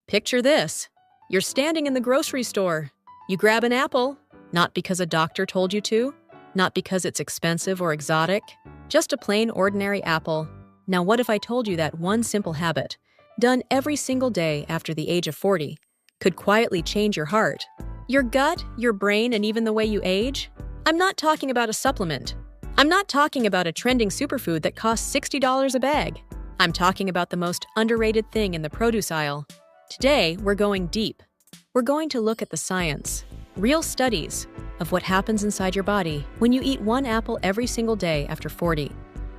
Picture this. You're standing in the grocery store. You grab an apple, not because a doctor told you to, not because it's expensive or exotic, just a plain ordinary apple. Now what if I told you that one simple habit, done every single day after the age of 40, could quietly change your heart, your gut, your brain, and even the way you age? I'm not talking about a supplement. I'm not talking about a trending superfood that costs $60 a bag. I'm talking about the most underrated thing in the produce aisle. Today, we're going deep. We're going to look at the science, real studies, of what happens inside your body when you eat one apple every single day after 40.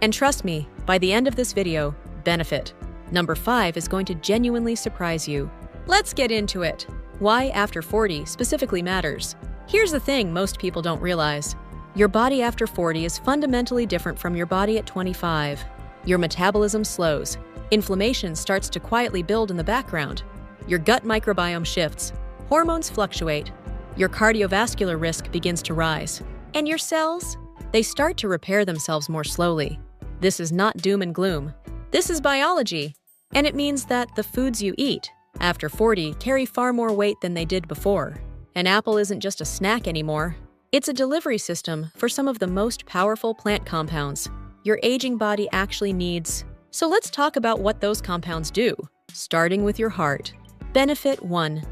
And trust me, by the end of this video, benefit. Number 5 is going to genuinely surprise you. Let's get into it. Why after 40 specifically matters. Here's the thing most people don't realize. Your body after 40 is fundamentally different from your body at 25. Your metabolism slows. Inflammation starts to quietly build in the background. Your gut microbiome shifts. Hormones fluctuate. Your cardiovascular risk begins to rise. And your cells? They start to repair themselves more slowly. This is not doom and gloom. This is biology. And it means that the foods you eat after 40 carry far more weight than they did before. An apple isn't just a snack anymore. It's a delivery system for some of the most powerful plant compounds your aging body actually needs. So let's talk about what those compounds do, starting with your heart. Benefit 1.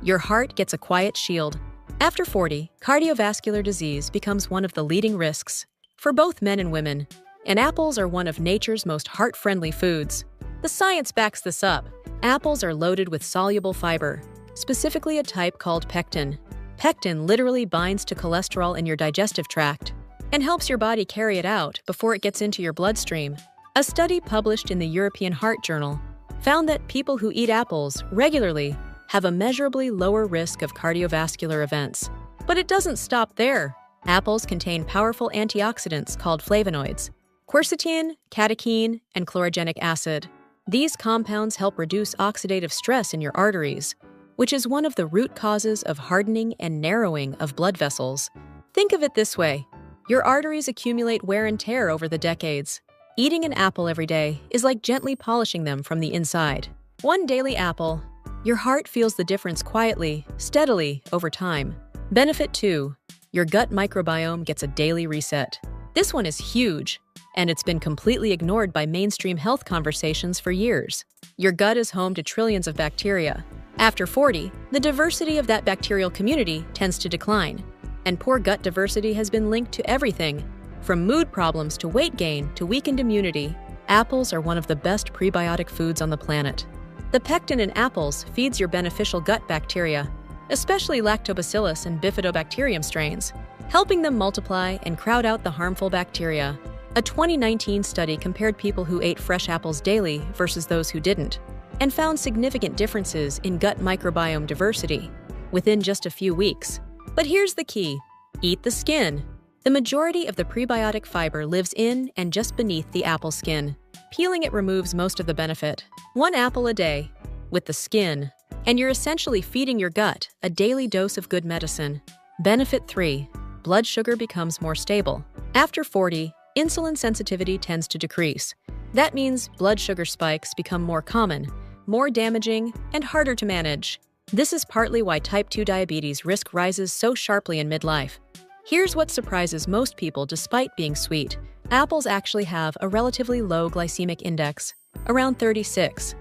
Your heart gets a quiet shield. After 40, cardiovascular disease becomes one of the leading risks for both men and women, and apples are one of nature's most heart-friendly foods. The science backs this up. Apples are loaded with soluble fiber, specifically a type called pectin. Pectin literally binds to cholesterol in your digestive tract and helps your body carry it out before it gets into your bloodstream. A study published in the European Heart Journal found that people who eat apples regularly have a measurably lower risk of cardiovascular events. But it doesn't stop there. Apples contain powerful antioxidants called flavonoids, quercetin, catechine, and chlorogenic acid. These compounds help reduce oxidative stress in your arteries, which is one of the root causes of hardening and narrowing of blood vessels. Think of it this way. Your arteries accumulate wear and tear over the decades. Eating an apple every day is like gently polishing them from the inside. One daily apple, your heart feels the difference quietly, steadily, over time. Benefit 2. Your gut microbiome gets a daily reset. This one is huge, and it's been completely ignored by mainstream health conversations for years. Your gut is home to trillions of bacteria. After 40, the diversity of that bacterial community tends to decline, and poor gut diversity has been linked to everything, from mood problems to weight gain to weakened immunity. Apples are one of the best prebiotic foods on the planet. The pectin in apples feeds your beneficial gut bacteria, especially lactobacillus and bifidobacterium strains, helping them multiply and crowd out the harmful bacteria. A 2019 study compared people who ate fresh apples daily versus those who didn't, and found significant differences in gut microbiome diversity within just a few weeks. But here's the key. Eat the skin. The majority of the prebiotic fiber lives in and just beneath the apple skin. Peeling it removes most of the benefit. One apple a day, with the skin, and you're essentially feeding your gut a daily dose of good medicine. Benefit 3. Blood sugar becomes more stable. After 40, insulin sensitivity tends to decrease. That means blood sugar spikes become more common, more damaging, and harder to manage. This is partly why type 2 diabetes risk rises so sharply in midlife. Here's what surprises most people despite being sweet. Apples actually have a relatively low glycemic index, around 36.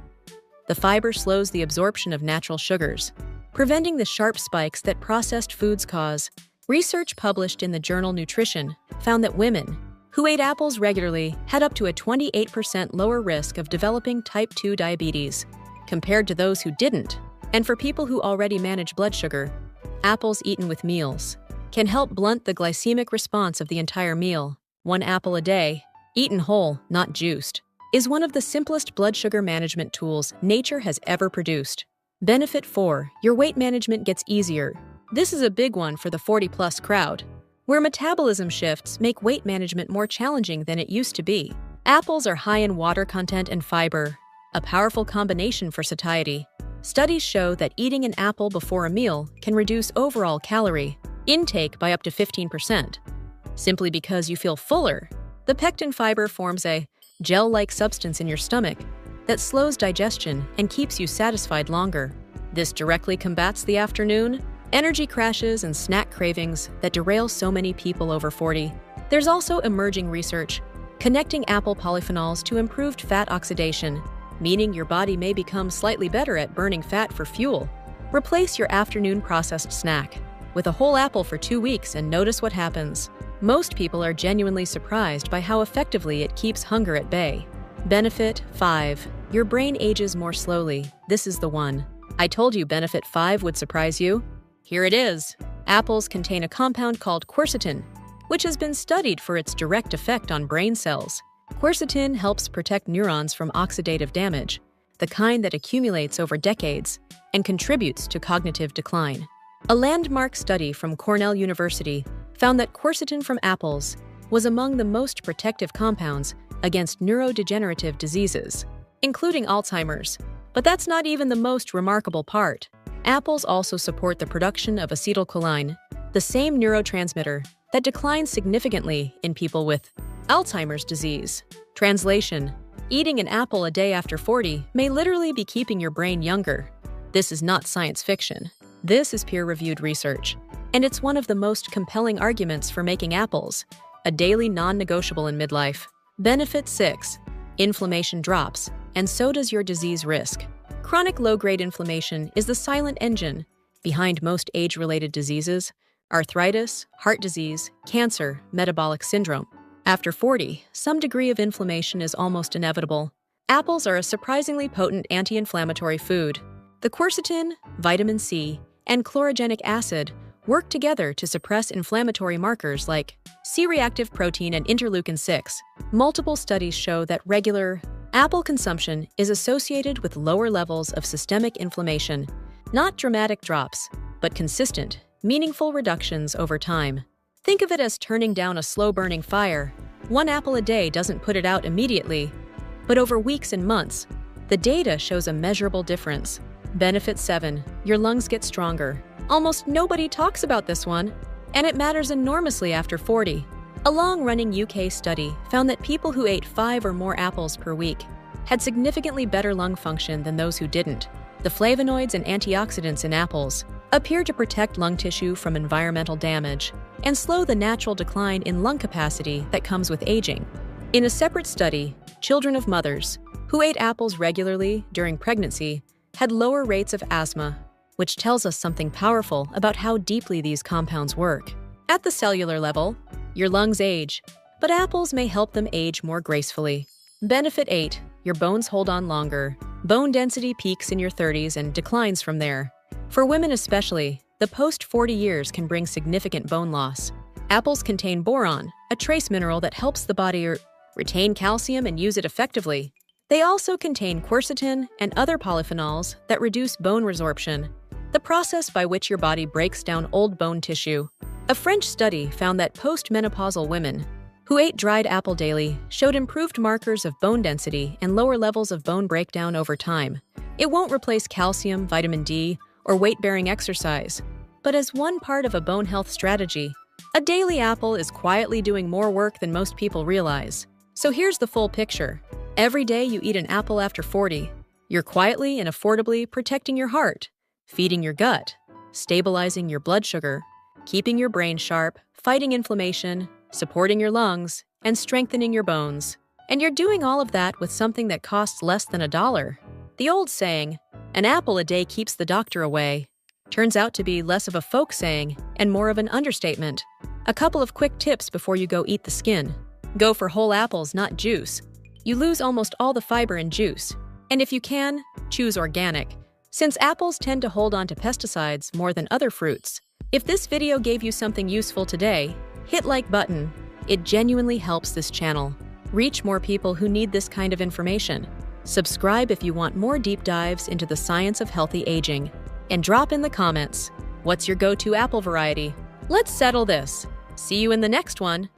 The fiber slows the absorption of natural sugars, preventing the sharp spikes that processed foods cause. Research published in the journal Nutrition found that women who ate apples regularly had up to a 28% lower risk of developing type 2 diabetes compared to those who didn't. And for people who already manage blood sugar, apples eaten with meals can help blunt the glycemic response of the entire meal. One apple a day, eaten whole, not juiced, is one of the simplest blood sugar management tools nature has ever produced. Benefit 4. Your weight management gets easier. This is a big one for the 40-plus crowd, where metabolism shifts make weight management more challenging than it used to be. Apples are high in water content and fiber, a powerful combination for satiety. Studies show that eating an apple before a meal can reduce overall calorie intake by up to 15%. Simply because you feel fuller, the pectin fiber forms a gel-like substance in your stomach that slows digestion and keeps you satisfied longer. This directly combats the afternoon energy crashes and snack cravings that derail so many people over 40. There's also emerging research connecting apple polyphenols to improved fat oxidation, meaning your body may become slightly better at burning fat for fuel. Replace your afternoon processed snack with a whole apple for 2 weeks and notice what happens. Most people are genuinely surprised by how effectively it keeps hunger at bay. Benefit 5. Your brain ages more slowly. This is the one. I told you Benefit 5 would surprise you. Here it is. Apples contain a compound called quercetin, which has been studied for its direct effect on brain cells. Quercetin helps protect neurons from oxidative damage, the kind that accumulates over decades and contributes to cognitive decline. A landmark study from Cornell University found that quercetin from apples was among the most protective compounds against neurodegenerative diseases, including Alzheimer's. But that's not even the most remarkable part. Apples also support the production of acetylcholine, the same neurotransmitter that declines significantly in people with Alzheimer's disease. Translation: eating an apple a day after 40 may literally be keeping your brain younger. This is not science fiction. This is peer-reviewed research, and it's one of the most compelling arguments for making apples a daily non-negotiable in midlife. Benefit 6. Inflammation drops, and so does your disease risk. Chronic low-grade inflammation is the silent engine behind most age-related diseases: arthritis, heart disease, cancer, metabolic syndrome. After 40, some degree of inflammation is almost inevitable. Apples are a surprisingly potent anti-inflammatory food. The quercetin, vitamin C, and chlorogenic acid work together to suppress inflammatory markers like C-reactive protein and interleukin-6. Multiple studies show that regular apple consumption is associated with lower levels of systemic inflammation, not dramatic drops, but consistent, meaningful reductions over time. Think of it as turning down a slow-burning fire. One apple a day doesn't put it out immediately, but over weeks and months, the data shows a measurable difference. Benefit 7. Your lungs get stronger. Almost nobody talks about this one, and it matters enormously after 40. A long-running UK study found that people who ate 5 or more apples per week had significantly better lung function than those who didn't. The flavonoids and antioxidants in apples appear to protect lung tissue from environmental damage and slow the natural decline in lung capacity that comes with aging. In a separate study, children of mothers who ate apples regularly during pregnancy had lower rates of asthma, which tells us something powerful about how deeply these compounds work. At the cellular level, your lungs age, but apples may help them age more gracefully. Benefit 8. Your bones hold on longer. Bone density peaks in your 30s and declines from there. For women especially, the post-40 years can bring significant bone loss. Apples contain boron, a trace mineral that helps the body retain calcium and use it effectively. They also contain quercetin and other polyphenols that reduce bone resorption, the process by which your body breaks down old bone tissue. A French study found that post-menopausal women who ate dried apple daily showed improved markers of bone density and lower levels of bone breakdown over time. It won't replace calcium, vitamin D, or weight-bearing exercise, but as one part of a bone health strategy, a daily apple is quietly doing more work than most people realize. So here's the full picture. Every day you eat an apple after 40, you're quietly and affordably protecting your heart, feeding your gut, stabilizing your blood sugar, keeping your brain sharp, fighting inflammation, supporting your lungs, and strengthening your bones. And you're doing all of that with something that costs less than $1. The old saying, "An apple a day keeps the doctor away," turns out to be less of a folk saying and more of an understatement. A couple of quick tips before you go eat the skin. Go for whole apples, not juice. You lose almost all the fiber in juice. And if you can, choose organic, since apples tend to hold on to pesticides more than other fruits. If this video gave you something useful today, hit like button. It genuinely helps this channel reach more people who need this kind of information. Subscribe if you want more deep dives into the science of healthy aging. And drop in the comments, what's your go-to apple variety? Let's settle this. See you in the next one.